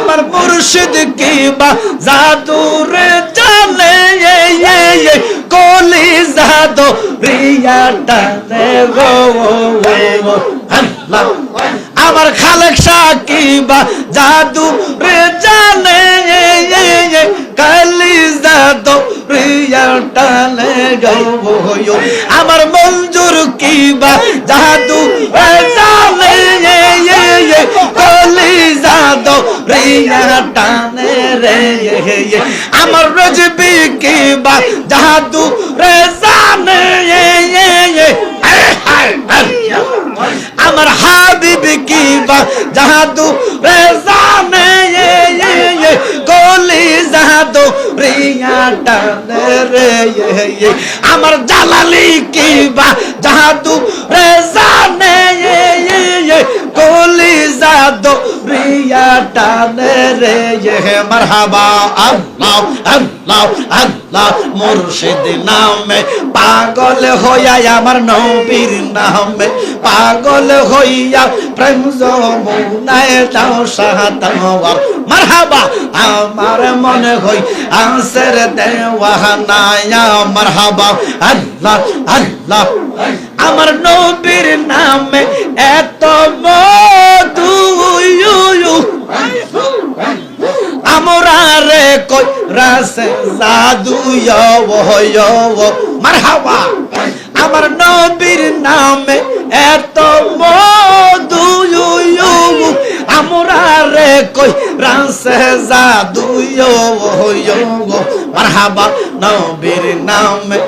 আমার মুর্শিদ কি বা জাদুর জানে কলি জাদু রিয়াটা গো আল্লাহ আমার খালেক সাকিবা জাদু রে জানে কালি জাদু রিয়াটা গো আমার মঞ্জুর কিবা জাদু রে জানে কলি জাদু রিয়াটা রে আমার রজবি কিবা জাদু রে জানে আমার হাবিব কিবা জাদু রে জানে কলি জাদু রিয়াটা রে আমার জালালি কিবা জাদু রে জানে কলি জাদু রিয়াটা রে মারহাবা আল্লাহ আল্লাহ আল্লাহ মুর্শিদ নামে পাগল হইয়া আমার নবীর নামে পাগল হইয়া প্রেম যমুনায় দাও সাহাতাওয়ার মারহাবা আমার মনে হই আনসার দেওয়ানায়া মারহাবা আল্লাহ আল্লাহ আমার নবীর নামে এত মধু আমরা রে কই রাসে জাদু মারহাবা আমার নবীর নামে এত মধু আমরা রে কই রাসে জাদু মারহাবা নবীর নামে